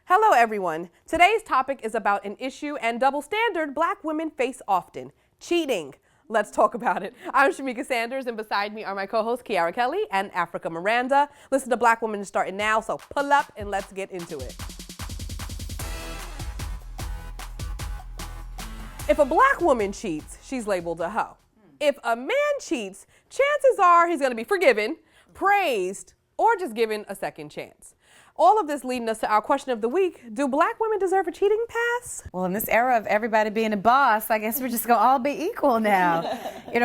Hello, everyone. Today's topic is about an issue and double standard Black women face often: cheating. Let's talk about it. I'm Shamika Sanders, and beside me are my co-hosts Kiara Kelly and Africa Miranda. Listen to Black Women starting now, so pull up and let's get into it. If a Black woman cheats, she's labeled a hoe. If a man cheats, chances are he's going to be forgiven, praised, or just given a second chance. All of this leading us to our question of the week: do Black women deserve a cheating pass? Well, in this era of everybody being a boss, I guess we're just going to all be equal now.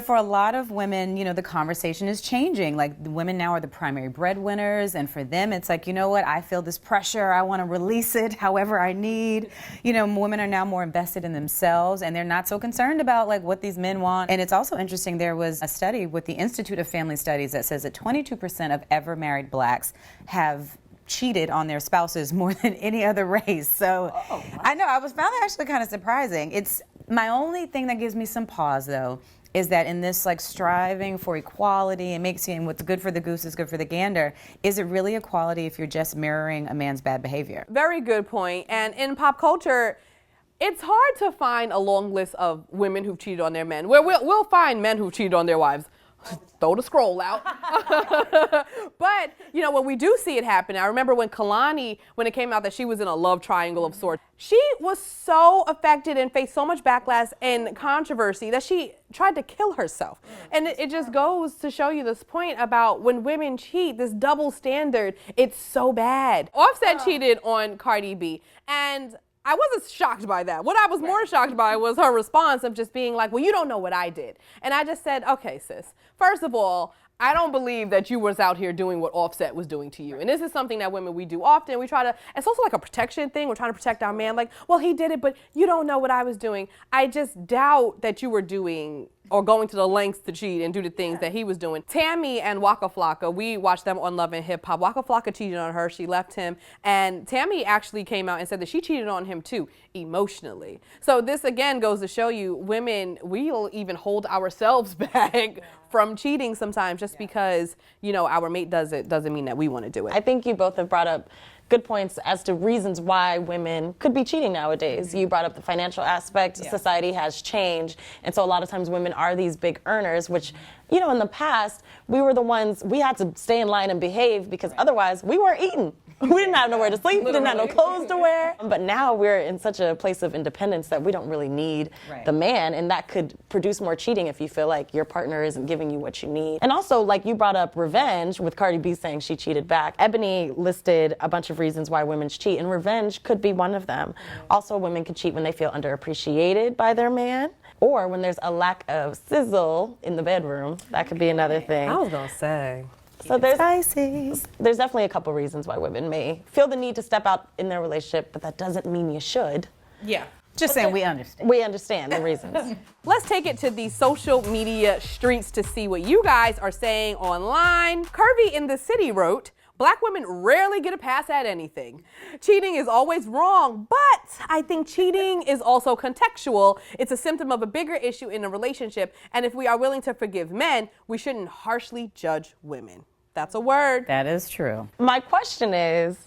For a lot of women, the conversation is changing. Like, the women now are the primary breadwinners, and for them, it's like, you know what, I feel this pressure, I want to release it however I need. Women are now more invested in themselves, and they're not so concerned about, like, what these men want. And it's also interesting, there was a study with the Institute of Family Studies that says that 22% of ever married Blacks have cheated on their spouses more than any other race. So I know, I found that actually kind of surprising. It's my only thing that gives me some pause, though, is that in this striving for equality and making what's good for the goose is good for the gander, is it really equality if you're just mirroring a man's bad behavior? Very good point. And in pop culture, it's hard to find a long list of women who've cheated on their men. We'll find men who've cheated on their wives. Throw the scroll out. But, when we do see it happen, I remember when Kalani, when it came out that she was in a love triangle of sorts, she was so affected and faced so much backlash and controversy that she tried to kill herself. And it just goes to show you this point about when women cheat, this double standard, it's so bad. Offset cheated on Cardi B, and I wasn't shocked by that. What I was more shocked by was her response of just being like, well, you don't know what I did. And I just said, okay, sis, first of all, I don't believe that you was out here doing what Offset was doing to you. And this is something that women, we do often. We try to, it's also like a protection thing. We're trying to protect our man. Like, well, he did it, but you don't know what I was doing. I just doubt that you were doing or going to the lengths to cheat and do the things that he was doing. Tammy and Waka Flocka, we watched them on Love and Hip Hop. Waka Flocka cheated on her. She left him. And Tammy actually came out and said that she cheated on him too, emotionally. So this again goes to show you, women, we'll even hold ourselves back from cheating sometimes just because, our mate does it doesn't mean that we want to do it. I think you both have brought up good points as to reasons why women could be cheating nowadays. You brought up the financial aspect. Society has changed, and so a lot of times women are these big earners, which, in the past, we were the ones, we had to stay in line and behave because otherwise we weren't eating. We didn't have nowhere to sleep, we didn't have no clothes to wear. But now we're in such a place of independence that we don't really need the man, and that could produce more cheating if you feel like your partner isn't giving you what you need. And also, like you brought up revenge, with Cardi B saying she cheated back. Ebony listed a bunch of reasons why women cheat, and revenge could be one of them. Also, women can cheat when they feel underappreciated by their man, or when there's a lack of sizzle in the bedroom. That could be another thing. I was gonna say. So there's definitely a couple reasons why women may feel the need to step out in their relationship, but that doesn't mean you should. Yeah. Just saying, we understand. We understand the reasons. Let's take it to the social media streets to see what you guys are saying online. Curvy in the City wrote, Black women rarely get a pass at anything. Cheating is always wrong, but I think cheating is also contextual. It's a symptom of a bigger issue in a relationship, and if we are willing to forgive men, we shouldn't harshly judge women. That's a word. That is true. My question is,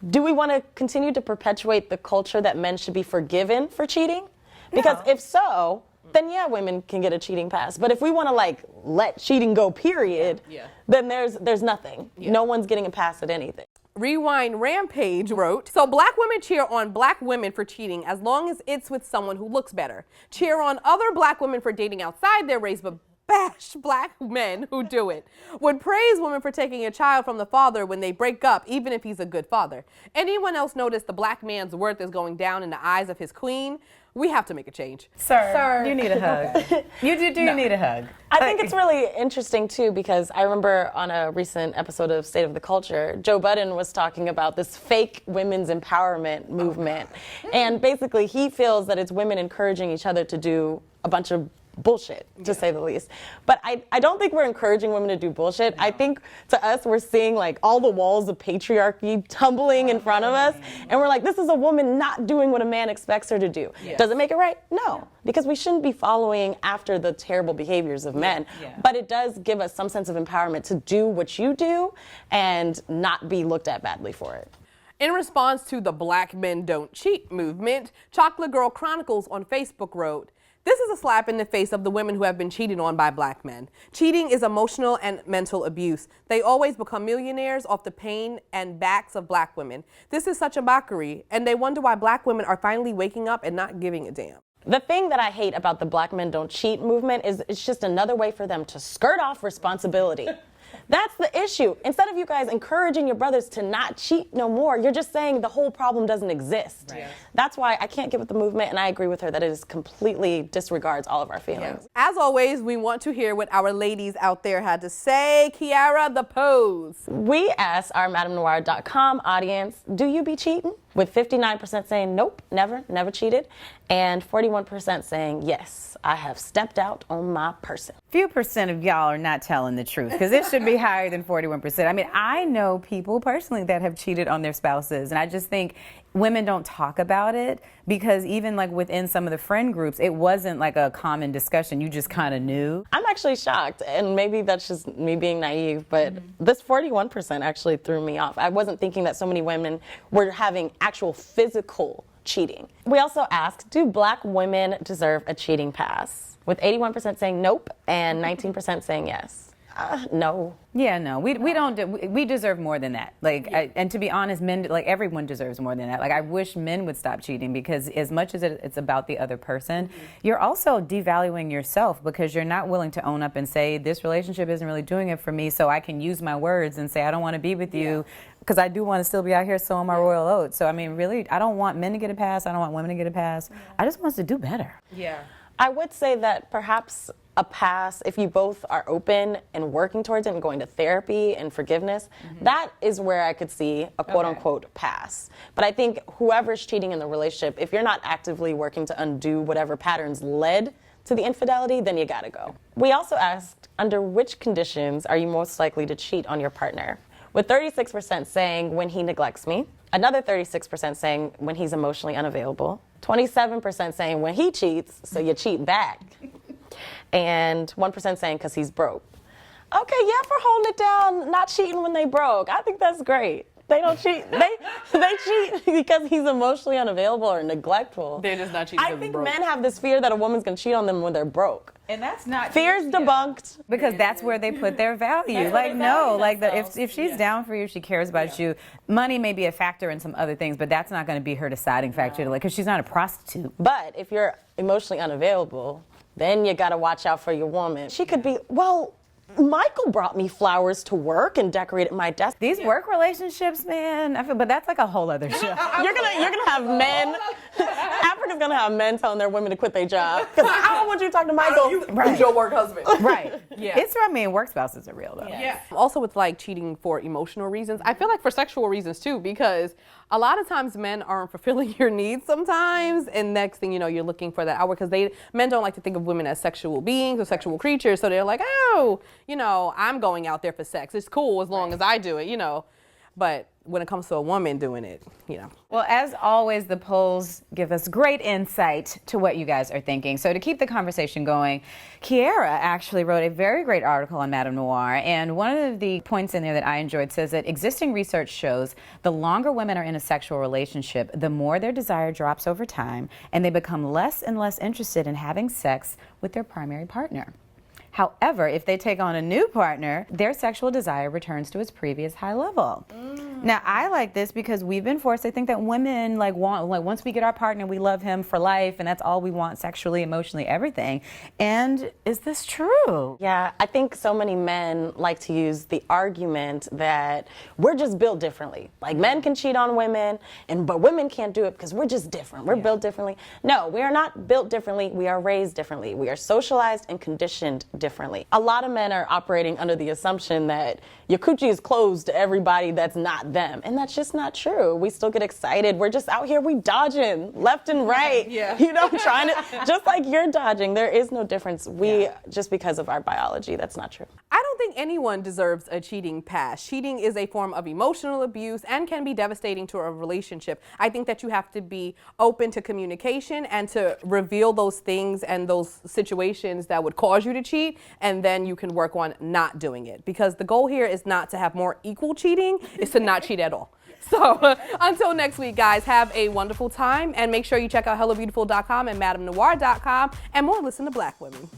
do we want to continue to perpetuate the culture that men should be forgiven for cheating? Because if so, then women can get a cheating pass. But if we want to let cheating go, period, then there's nothing. No one's getting a pass at anything. Rewind Rampage wrote, so Black women cheer on Black women for cheating as long as it's with someone who looks better. Cheer on other Black women for dating outside their race, but bash Black men who do it. Would praise women for taking a child from the father when they break up, even if he's a good father. Anyone else notice the Black man's worth is going down in the eyes of his queen? We have to make a change. Sir, you need a hug. You need a hug. I think it's really interesting, too, because I remember on a recent episode of State of the Culture, Joe Budden was talking about this fake women's empowerment movement. And basically, he feels that it's women encouraging each other to do a bunch of bullshit, to say the least. But I don't think we're encouraging women to do bullshit. No. I think to us, we're seeing all the walls of patriarchy tumbling in front of us. And we're like, this is a woman not doing what a man expects her to do. Yes. Does it make it right? No. Because we shouldn't be following after the terrible behaviors of men. Yeah. But it does give us some sense of empowerment to do what you do and not be looked at badly for it. In response to the Black Men Don't Cheat movement, Chocolate Girl Chronicles on Facebook wrote, "This is a slap in the face of the women who have been cheated on by black men. Cheating is emotional and mental abuse. They always become millionaires off the pain and backs of black women. This is such a mockery, and they wonder why black women are finally waking up and not giving a damn." The thing that I hate about the Black Men Don't Cheat movement is it's just another way for them to skirt off responsibility. That's the issue. Instead of you guys encouraging your brothers to not cheat no more, you're just saying the whole problem doesn't exist. Right. That's why I can't get with the movement, and I agree with her that it is completely disregards all of our feelings. Yeah. As always, we want to hear what our ladies out there had to say. Kiara, the pose. We asked our MadameNoire.com audience, do you be cheating? With 59% saying nope, never cheated, and 41% saying yes, I have stepped out on my person. Few percent of y'all are not telling the truth, because it should be higher than 41%. I mean, I know people personally that have cheated on their spouses, and I just think women don't talk about it, because even like within some of the friend groups, it wasn't like a common discussion. You just kind of knew. I'm actually shocked, and maybe that's just me being naive, but this 41% actually threw me off. I wasn't thinking that so many women were having actual physical cheating. We also asked, do black women deserve a cheating pass? With 81% saying nope and 19% saying yes. No. Yeah, no, we don't. We deserve more than that. Like, and to be honest, men, like everyone deserves more than that. Like, I wish men would stop cheating, because as much as it's about the other person, you're also devaluing yourself, because you're not willing to own up and say, this relationship isn't really doing it for me, so I can use my words and say, I don't want to be with you, because I do want to still be out here sowing my royal oats. So I mean, really, I don't want men to get a pass. I don't want women to get a pass. I just want us to do better. Yeah. I would say that perhaps a pass, if you both are open and working towards it and going to therapy and forgiveness, that is where I could see a quote-unquote pass. But I think whoever's cheating in the relationship, if you're not actively working to undo whatever patterns led to the infidelity, then you gotta go. We also asked, under which conditions are you most likely to cheat on your partner? With 36% saying when he neglects me, another 36% saying when he's emotionally unavailable, 27% saying when he cheats, so you cheat back, and 1% saying because he's broke. Okay, yeah, for holding it down, not cheating when they broke. I think that's great. They don't cheat. They cheat because he's emotionally unavailable or neglectful. They're just not cheating. I think men have this fear that a woman's gonna cheat on them when they're broke. And that's not fear's debunked. Because that's where they put their value. Like, no, like if she's down for you, she cares about you. Money may be a factor in some other things, but that's not going to be her deciding factor. Like, because she's not a prostitute. But if you're emotionally unavailable, then you got to watch out for your woman. She could be, well, Michael brought me flowers to work and decorated my desk. These work relationships, man, I feel, but that's like a whole other show. You're gonna have men. Africa's gonna have men telling their women to quit their job. Because I don't want you to talk to Michael. Who's your work husband? Right. Yeah. It's, I mean, work spouses are real though. Yeah. Also with like cheating for emotional reasons, I feel like for sexual reasons too, because a lot of times men aren't fulfilling your needs sometimes, and next thing you know, you're looking for that hour, because men don't like to think of women as sexual beings or sexual creatures, so they're like, oh, you know, I'm going out there for sex. It's cool as long as I do it, you know. But when it comes to a woman doing it, you know. Well, as always, the polls give us great insight to what you guys are thinking. So to keep the conversation going, Kiara actually wrote a very great article on Madame Noire, and one of the points in there that I enjoyed says that existing research shows the longer women are in a sexual relationship, the more their desire drops over time, and they become less and less interested in having sex with their primary partner. However, if they take on a new partner, their sexual desire returns to its previous high level. Now, I like this because we've been forced to think that women want once we get our partner, we love him for life, and that's all we want sexually, emotionally, everything. And is this true? Yeah, I think so many men like to use the argument that we're just built differently. Like, men can cheat on women, but women can't do it because we're just different. We're built differently. No, we are not built differently. We are raised differently. We are socialized and conditioned differently. A lot of men are operating under the assumption that your coochie is closed to everybody that's not them, and that's just not true. We still get excited. We're just out here, we dodging left and right. Yeah. You know, trying to, just like you're dodging. There is no difference. Just because of our biology, that's not true. I don't think anyone deserves a cheating pass. Cheating is a form of emotional abuse and can be devastating to a relationship. I think that you have to be open to communication and to reveal those things and those situations that would cause you to cheat, and then you can work on not doing it. Because the goal here is not to have more equal cheating, it's to not cheat at all. So until next week, guys, have a wonderful time, and make sure you check out HelloBeautiful.com and MadameNoire.com, and more Listen to Black Women.